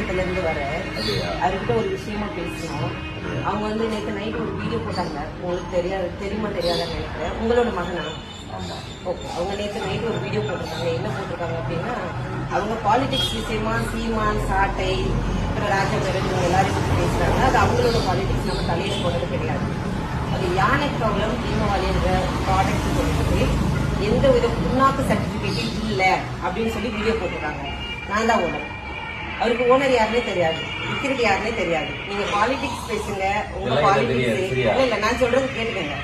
ராமநாதபுரத்துல இருந்து வர அவர்கிட்ட ஒரு விஷயமா பேசணும். அவங்க வந்து நேற்று நைட் ஒரு வீடியோ போட்டாங்க. உங்களுக்கு தெரியுமா தெரியாதான்னு நினைக்கிறேன். உங்களோட மகனா? ஓகே. அவங்க நேற்று நைட் ஒரு வீடியோ போட்டிருக்காங்க. என்ன போட்டிருக்காங்க அப்படின்னா, அவங்க பாலிடிக்ஸ் விஷயமா சீமான், சாட்டை, அப்புறம் ராஜேந்திரன் இவங்க எல்லாரும் பற்றி பேசுறாங்க. அது அவங்களோட பாலிடிக்ஸ், நம்ம தலையில போடுறது கிடையாது. அது யானை ப்ராப்ளம் தீபாவளின்ற ப்ராடக்ட் சொல்லிட்டு எந்த வித புண்ணாக்கு சர்டிபிகேட்டும் இல்லை அப்படின்னு சொல்லி வீடியோ போட்டிருக்காங்க. நான் தான் ஓனர். அவருக்கு ஓனர் யாருன்னே தெரியாது, விற்கிறது யாருன்னே தெரியாது. நீங்க பாலிடிக்ஸ் பேசுங்க, உங்க பாலிடிக்ஸ் இல்ல. நான் சொல்றது கேட்டுக்கங்க.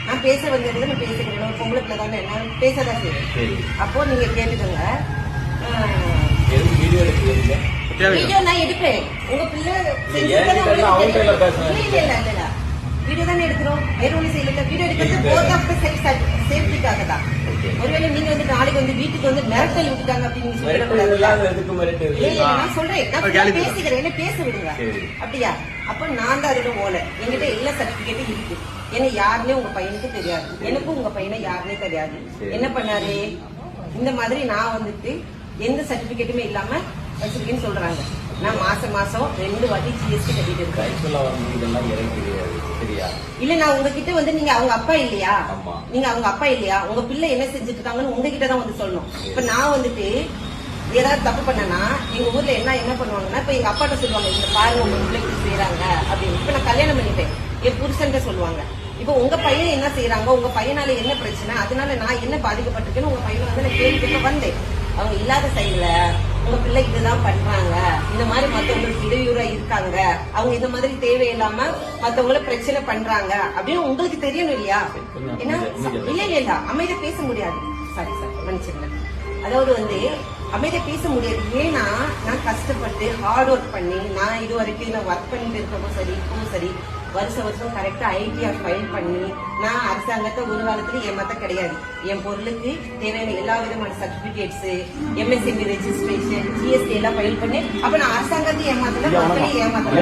நான் பேச வந்தது நான் பேசுகிறேன். ஒரு பொம்பளை பிள்ளை தானே, நான் பேசதான் செய்வேன். அப்போ நீங்க கேட்டுக்கோங்க. வீடியோ நான் எடுப்பேன். உங்க பிள்ளை வீடியோ தானே எடுக்கிறோம். வேற ஒண்ணு செய்யல. வீடியோ எடுக்கிறது போத் ஆஃப் தி சேஃப்டிக்காக தான். ஒருவேளை நீங்க வந்து நாளைக்கு வந்து வீட்டுக்கு வந்து மிரட்டல் விட்டுட்டாங்க அப்படின்னு நான் சொல்றேன். நான் பேசிக்கிறேன், என்ன பேச விடுங்க. அப்படியா? அப்ப நான் தான் அதோட ஓலை. என்கிட்ட எல்லா சர்டிபிகேட்டும் இருக்கு. ஏன்னா யாருன்னே உங்க பையனுக்கு தெரியாது, எனக்கும் உங்க பையனை யாருன்னே தெரியாது. என்ன பண்ணாரு இந்த மாதிரி நான் வந்துட்டு எந்த சர்டிபிகேட்டுமே இல்லாம வச்சிருக்கேன்னு சொல்றாங்க. நான் மாசம் 2 வாட்டி ஜிஎஸ்டி கட்டிட்டு இருக்கேன். இல்ல நான் உங்ககிட்ட வந்து நீங்க அவங்க அப்பா இல்லையா, நீங்க அவங்க அப்பா இல்லையா, உங்க பிள்ளை என்ன செஞ்சுட்டு இருக்காங்கன்னு உங்ககிட்ட தான் வந்து சொல்லணும். இப்ப நான் வந்துட்டு ஏதாவது தப்பு பண்ணனா எங்க ஊர்ல என்ன பண்ணுவாங்கன்னா, இப்ப எங்க அப்பாட்ட சொல்லுவாங்க, இந்த பாருங்க உங்க பிள்ளைக்கு செய்யறாங்க அப்படின்னு. இப்ப நான் கல்யாணம் பண்ணிட்டேன், என் புருஷன் சொல்லுவாங்க. இப்ப உங்க பையன் என்ன செய்யறாங்க, உங்க பையனால என்ன பிரச்சனை, அதனால நான் என்ன பாதிக்கப்பட்டிருக்கேன்னு உங்க பையனை வந்து நான் கேள்வி வந்தேன். அவங்க இல்லாத சைடுல உங்க பிள்ளை இதுதான் பண்றாங்க, இந்த மாதிரி மத்தவங்களுக்கு இடையூறா இருக்காங்க, அவங்க இந்த மாதிரி தேவையில்லாம மத்தவங்கள பிரச்சனை பண்றாங்க அப்படின்னு உங்களுக்கு தெரியணும் இல்லையா? ஏன்னா இல்ல அமைதியா பேச முடியாது. சாரி மன்னிச்சிருங்க. அதாவது வந்து அமைதியா பேச முடியாது. ஏன்னா நான் கஷ்டப்பட்டு ஹார்ட் ஒர்க் பண்ணி நான் இது வரைக்கும் நான் ஒர்க் பண்ணிட்டு இருக்கவும் சரி, இப்பவும் சரி, வருஷம் கரெக்டா ஐடிஆர் ஃபைல் பண்ணி நான் அரசாங்கத்தை ஒரு காலத்துல ஏமாத்த கிடையாது. என் பொருளுக்கு தேவையான எல்லா விதமான சர்டிபிகேட்ஸ், எம்எஸ்எம்பி ரெஜிஸ்ட்ரேஷன், ஜிஎஸ்டி எல்லாம் ஃபைல் பண்ணி அப்ப நான் அரசாங்கத்தையும் ஏமாத்தல, மக்களையும் ஏமாத்தல.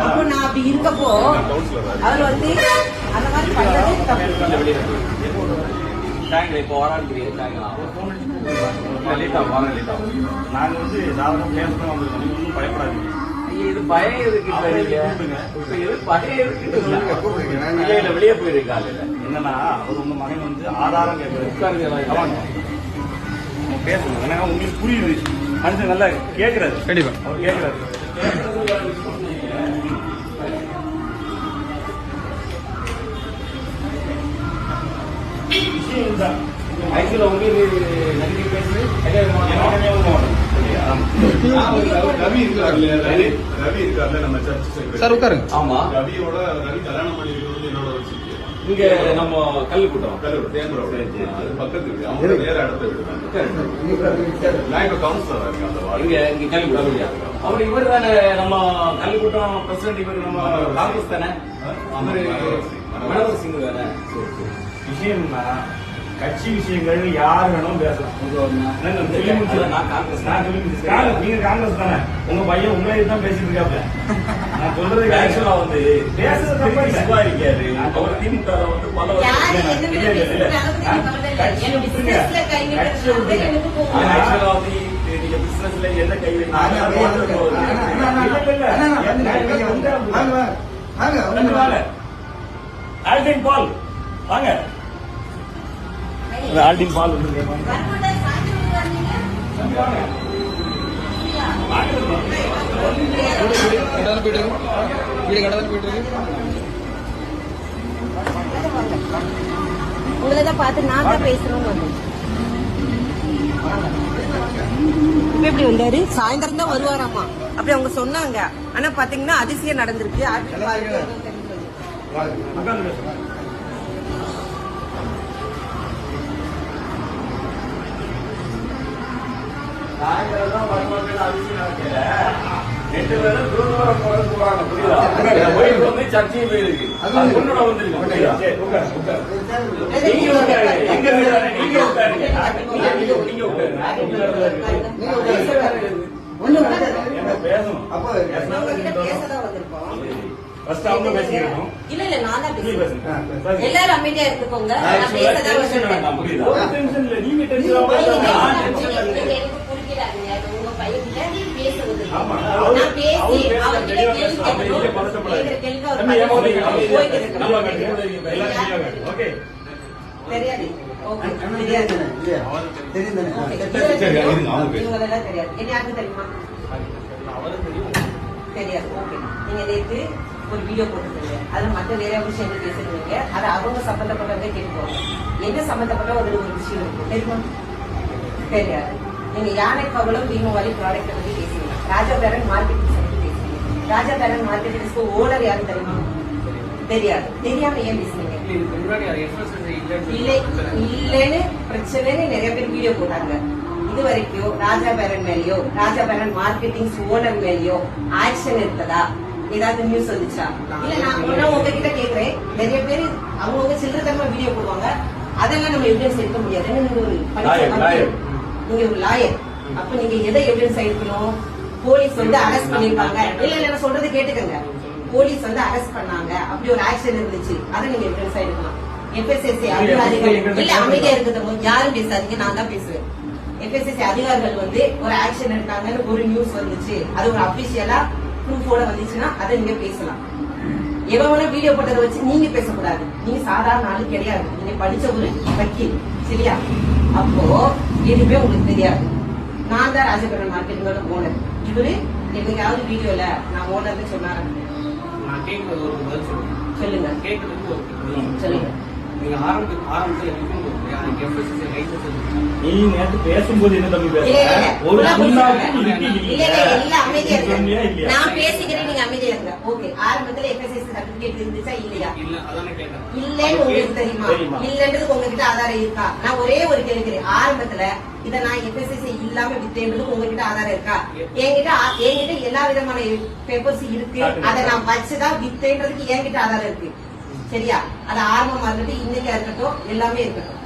அப்போ நான் அப்படி இருக்கப்போ அவர் வந்து அந்த மாதிரி பண்றது தப்பு. நாங்க வந்து சாதாரண பேசணும், ஒன்றும் பயப்படாதீங்க. இது பயம் எதுக்கு? வெளியே போயிருக்காங்க. என்னன்னா அவர் உங்க மகன் வந்து ஆதாரம் கேட்கறாரு, பேசணும். ஏன்னா உங்களுக்கு புரியுது, மனுஷன் நல்லா கேட்கறாரு. கண்டிப்பா அவர் கேட்கறாரு. ஆக்சுவலா உங்களுக்கு நன்றி பேசுறது ரவி இருக்காருல்ல நம்ம சர்ச் சார் உட்காருங்க. ஆமா, ரவியோட ரவி கல்யாணம் பண்ணி என்னோட வச்சிருக்கேன். இங்க நம்ம கல்லுக்கூட்டம் அது பக்கத்து அவங்க வேற இடத்த விடுறாங்க. நான் இப்ப கவுன்சிலர் இருக்கேன் அந்த வார்டு. இங்க கல்லுக்கூட்டம் அப்படி இவர் தானே நம்ம கல்லுக்கூட்டம் பிரசிடன்ட். இவர் நம்ம காங்கிரஸ் தானே, மனோகர் சிங் தானே. விஷயம்னா கட்சி விஷயங்கள் யார் வேணும் பேசலாம். நீங்க காங்கிரஸ் தானே, உங்க பையன் உங்களை தான் பேசிட்டு இருக்காப்ல. நான் சொல்றது ஆக்சுவலா வந்து பேசுறது தப்பா இருக்காது. அவர் திமுக வந்து பல பிசினஸ்ல என்ன கை ஆல்டின் பால் வாங்க. ஆல்டின் பால் உங்களதான் பார்த்து நான் தான் பேசுறோம். இப்ப எப்படி வந்தாரு? சாயந்தரம் தான் வருவாராமா அப்படி அவங்க சொன்னாங்க. ஆனா பாத்தீங்கன்னா அதிசயம் நடந்திருக்கு. சாயந்தரம் வருவாங்க அதிசயம் நடக்கல. 2 பேரும் தூரம் போறாங்க. புரியுதா? சர்ச்சையும் போயிருக்கு. பொண்ணோட வந்துருக்கு. எல்லாரும் அமைதியா இருந்துக்கோங்க. தெரியாது. ஓகே தெரியாது. இவங்களெல்லாம் தெரியாது. என்ன யாருக்கும் தெரியுமா? தெரியாது. ஓகே, நீங்க நேற்று ஒரு வீடியோ போட்டுருக்கீங்க, அதுல மற்ற வேற விஷயங்கள் பேசுறீங்க, அது அவங்க சம்பந்தப்பட்டவங்க கேட்டுக்கோங்க. என்ன சம்பந்தப்பட்ட ஒரு விஷயம் இருக்கு தெரியுமா? தெரியாது. நீங்க யானை கவலம் பீமவாலி ப்ராடக்ட் பத்தி பேசுறீங்க, ராஜா பேரன் மார்க்கெட்டிங் பத்தி பேசுறீங்க. ராஜா பேரன் மார்க்கெட்டிங்ஸ்க்கு ஓனர் யாரு தெரியுமா? தெரியாது. தெரியாம ஏன் பேசுறீங்க? இல்லன்னு பிரச்சனைன்னு நிறைய பேர் வீடியோ போட்டாங்க. இது வரைக்கும் ராஜா பேரன் மேலயோ ராஜா பேரன் மார்க்கெட்டிங் ஓனர் மேலயோ ஆக்ஷன் இருக்குதா? ஏதாவது நியூஸ் வந்துச்சா? இல்ல நான் உங்ககிட்ட கேக்குறேன். நிறைய பேர் அவங்கவுங்க சில்லறத்தனமா வீடியோ போடுவாங்க, அதெல்லாம் நம்ம எவிடன்ஸ் எடுக்க முடியாது. நீங்க ஒரு நீங்க ஒரு லாயர், அப்ப நீங்க எதை எவிடன்ஸ் எடுக்கணும்? போலீஸ் வந்து அரெஸ்ட் பண்ணிருப்பாங்க. இல்ல நான் சொல்றது கேட்டுக்கங்க. போலீஸ் வந்து அரெஸ்ட் பண்ணாங்க, அப்படி ஒரு ஆக்ஷன் இருந்துச்சு, அதை நீங்க எவிடன்ஸ் எடுக்கலாம். FSSAI அதிகாரிகள் இல்ல, அமைதியா இருக்கிறது யாரும் பேசாதீங்க, நான் தான் பேசுவேன். FSSAI அதிகாரிகள் வந்து ஒரு ஆக்ஷன் எடுத்தாங்கன்னு ஒரு நியூஸ் வந்துச்சு, அது ஒரு அபிஷியலா ப்ரூஃபோட வந்துச்சுன்னா அதை நீங்க பேசலாம். எவன வீடியோ போட்டதை வச்சு நீங்க பேசக்கூடாது. நீங்க சாதாரண ஆளு கிடையாது, நீங்க படிச்ச ஒரு வக்கீல், சரியா? அப்போ எதுவுமே உங்களுக்கு தெரியாது. நான் தான் ராஜபுரம் மார்க்கெட்டிங்கோட ஓனர். இவரு என்னைக்காவது வீடியோல நான் ஓனர்னு சொன்னாரு? சொல்லுங்க. சொல்லுங்க. நீங்க ஆரம்பத்துல நீ நேற்று பேசும்போது என்ன தம்பி நான் பேசிக்கிறேன், நீங்க அமைதியா இருங்க. ஓகே, ஆரம்பத்துல FSSAI சர்டிபிகேட் இருந்துச்சா இல்லையா? இல்லன்னு உங்களுக்கு தெரியுமா? இல்லன்றதுக்கு உங்ககிட்ட ஆதாரம் இருக்கா? நான் ஒரே ஒரு கேள்வி, ஆரம்பத்துல இத நான் FSSAI இல்லாம வித்தேன்றதுக்கு உங்ககிட்ட ஆதாரம் இருக்கா? என்கிட்ட எல்லா விதமான பேப்பர்ஸ் இருக்கு, அதை நான் வச்சுதான் வித்தேன்றதுக்கு என்கிட்ட ஆதாரம் இருக்கு, சரியா? அது ஆரம்பமா இருக்கட்டும், இன்னைக்கா இருக்கட்டும், எல்லாமே இருக்கட்டும்,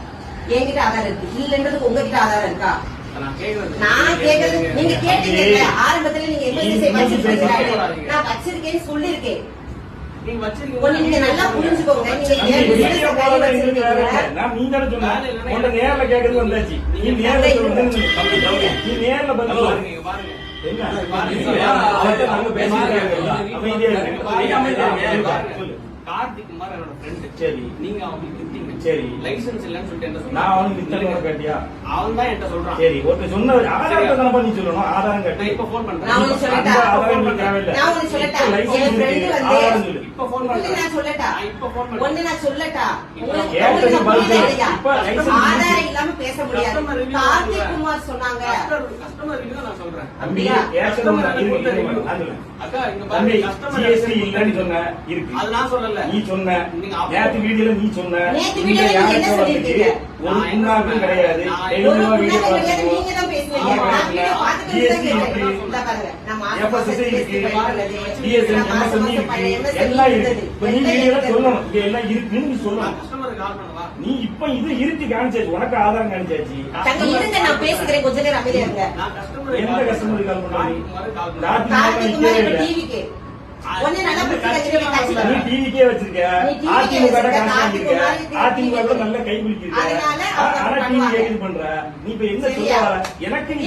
என்கிட்ட ஆதாரம் இருக்கு. இல்லன்றதுக்கு உங்ககிட்ட ஆதாரம் இருக்கா? நான் கேக்குறது நீங்க கேட்டீங்க. ஆரம்பத்துல நீங்க FSSAI வச்சிருக்கீங்க, நான் வச்சிருக்கேன்னு சொல்லிருக்கேன். நீங்க நல்லா புரிஞ்சுக்கோங்க. கார்த்திக் குமார் என்னோட ஃப்ரெண்ட். சரி, நீங்க அவங்களுக்கு வித்தீங்க. சரி, லைசென்ஸ் இல்லன்னு சொல்லிட்டு என்ன சொல்றான்? நான் அவனுக்கு வித்தல கேட்டியா? அவன் தான் என்கிட்ட சொல்றான். சரி, ஒருத்தர் சொன்ன ஆதாரத்தை தான பண்ணி சொல்லணும். ஆதாரம் கேட்டா இப்ப ஃபோன் பண்றேன். நான் உங்களுக்கு சொல்லட்டா? ஆதாரம் தேவையில்லை. நான் உங்களுக்கு சொல்லட்டா? லைசென்ஸ் ஆதாரம் சொல்லு. இப்ப ஃபோன் பண்றேன். நான் சொல்லட்டா? இப்ப ஃபோன் பண்றேன். ஒண்ணு நான் சொல்லட்டா? இப்ப ஆதாரம் இல்லாம பேச முடியாது. கார்த்திக் குமார் சொன்னாங்க. கஸ்டமர் ரிவ்யூ நான் சொல்றேன். தம்பி அக்கா இங்க பாருங்க, கஸ்டமர் GST இல்லன்னு சொன்ன இருக்கு. அது நான் சொல்லல. நீ சொன்ன நேத்து வீடியோல நீ சொன்ன. நேத்து வீடியோல நீங்க என்ன சொல்லிருக்கீங்க? ஒரு புண்ணாக்கும் கிடையாது. 70 வீடியோ பாருங்க. நீங்க தான் பேசுவீங்க. நான் வீடியோ பார்த்துட்டு தான் கேக்குறேன். இந்த பாருங்க, நான் FSSAI இருக்கு, DSM, MSME இருக்கு, எல்லாம் இருக்கு. இப்ப நீ வீடியோல சொல்லணும், இது எல்லாம் இருக்குன்னு நீ சொல்லணும். கஸ்டமருக்கு கால் பண்ணவா? நீ இப்ப இது இருக்கு காமிச்சாச்சு, உனக்கு ஆதாரம் காமிச்சாச்சு. தங்க இருங்க, நான் பேசிக்கிறேன், கொஞ்ச நேரம் அமைதியா இருங்க. நான் கஸ்டமர் எந்த கஸ்டமருக்கு கால் பண்ணாரு? கார்த்திக் குமார் இப்ப டிவிக்கு ஒண்ணு நல்லா பிரச்சனை. நீ டிவிக்கே வச்சிருக்க, அதிமுக காமிச்சிருக்க, அதிமுக நல்ல கை பிடிச்சிருக்க, ஆனா டிவி கேக்குது பண்ற. நீ இப்ப என்ன சொல்ல வர? எனக்கு நீ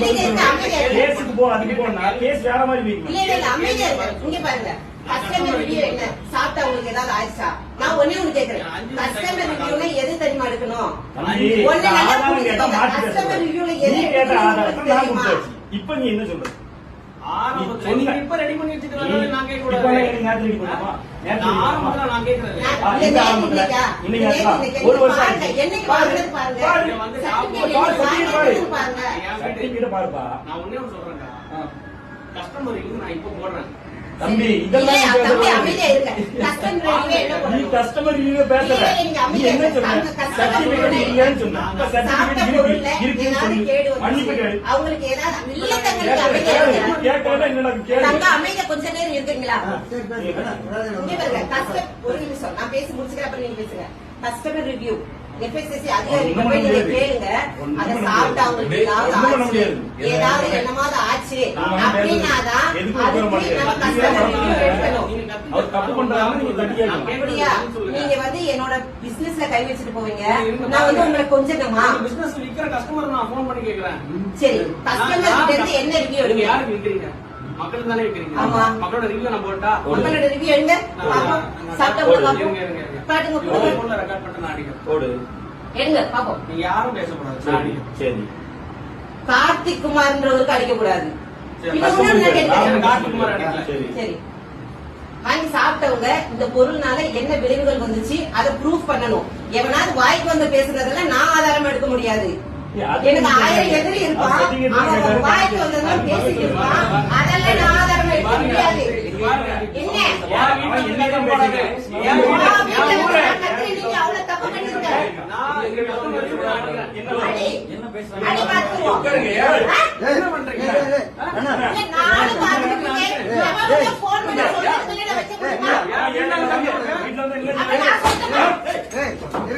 கேஸுக்கு போ, அதுக்கு போனா கேஸ் வேற மாதிரி வைக்கணும். இல்ல அமைதியா இருங்க. இங்க பாருங்க, கஸ்டமர் ரிவ்யூ என்ன சாப்பிட்டா உங்களுக்கு ஏதாவது ஆயிடுச்சா? நான் ஒண்ணே ஒண்ணு கேக்குறேன், கஸ்டமர் ரிவ்யூல எது தெரியுமா எடுக்கணும்? கஸ்டமர் ரிவ்யூல எது தெரியுமா? இப்ப நீ என்ன சொல்ற? இப்ப ரெடி பண்ணி வச்சிருக்கீங்க. நான் கேட்க கூடாது. ஆரம்பத்துல நான் கேக்குறேன். ஒரு வருஷம் என்னைக்கு பாருங்க பாருப்பா. நான் ஒண்ணே ஒண்ணு சொல்றேன், கஸ்டமர் ரிவ்யூ நான் இப்ப போடுறேன். தம்பி இதெல்லாம் நீ கஸ்டமர் ரிவ்யூ பேசல, நீ என்ன சொன்ன? சர்டிபிகேட் இல்லன்னு சொன்ன. அப்ப சர்டிபிகேட் இருக்குன்னு சொல்லு, மன்னிப்பு கேளு. அவங்களுக்கு ஏதாவது இல்ல கேட்கல, என்னடா கேளு. அமைதியா கொஞ்ச நேரம் இருக்கீங்களா? ஒரு நிமிஷம் நான் பேசி முடிச்சுக்கிறேன், அப்புறம் நீங்க பேசுங்க. கஸ்டமர் ரிவ்யூ FSSAI அதிகாரிகள் போய் நீங்க கேளுங்க, அதை சாப்பிட்டு அவங்களுக்கு ஏதாவது என்னமாவது ஆச்சு அப்படின்னாதான் அதுக்கு நம்ம கஸ்டமர் ரிவ்யூ எடுக்கணும். அப்படியா? நீங்க வந்து என்னோட பிசினஸ்ல கை வச்சுட்டு போவீங்க, நான் வந்து உங்களை கொஞ்சமா பிசினஸ் விக்கிற கஸ்டமர் நான் போன் பண்ணி கேக்குறேன். சரி, கஸ்டமர் கிட்ட இருந்து என்ன ரிவ்யூ எடுங்க? யாருக்கு விக்கிறீங்க? மக்களுக்கு தானே வைக்கிறீங்க. ஆமா. மக்களோட ரிவ்யூ நான் போட்டா உங்களோட ரிவ்யூ எங்க பாப்போம். சாப்பிட்டவங்க பாப்போம். பாட்டுங்க போடுங்க. போன்ல ரெக்கார்ட் பண்ணிட்டு நான் அடிக்கிறேன். போடு. எடுங்க பாப்போம். நீங்க யாரும் பேசக்கூடாது. நான் சரி அடிக்கிறேன். சரி. கார்த்திக் குமார்ன்றவருக்கு அடிக்க கூடாது. சரி, இன்னும் ஒண்ணு நான் கேட்கிறேன். கார்த்திக் குமார் அடிக்கல. சரி. சரி. வாங்கி சாப்பிட்டவங்க இந்த பொருள்னால என்ன விளைவுகள் வந்துச்சு அதை ப்ரூஃப் பண்ணணும். எவனாவது வாய்க்கு வந்து பேசுறதெல்லாம் நான் ஆதாரம் எடுக்க முடியாது. எனக்கு 1000 எதிரி இருப்பான். அவன் வாய்க்கு வந்ததெல்லாம் பேசிட்டு இருப்பான். அதெல்லாம் நான் ஆதாரம் எடுக்க முடியாது. என்ன? அவன் என்னதான் பேசுறான்? என் ஊரு. நீங்க அவ்வளவு தப்பு பண்ணிருக்க. நான் இங்க customer க்கு நான் அடிக்கிறேன். என்ன பேசுறாங்க? அடி பார்த்துருவோம். உட்காருங்க. என்ன பண்றீங்க? நானும் பார்த்துருக்கேன். எவன் போன் பண்ணி சொல்லிட்டு நான் வச்சு கொடுமா. வீட்டுல வந்து இல்ல. அப்ப நான் சொல்றேன்.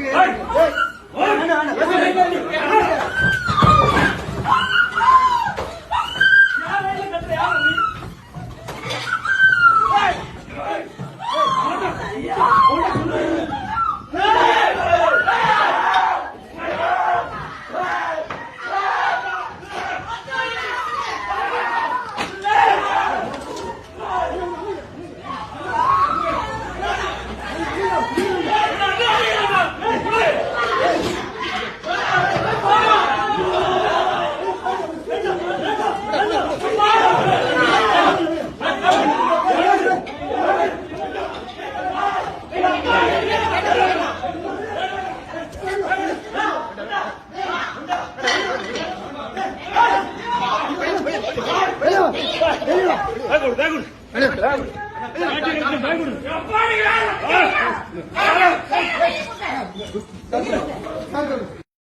பேகுடு.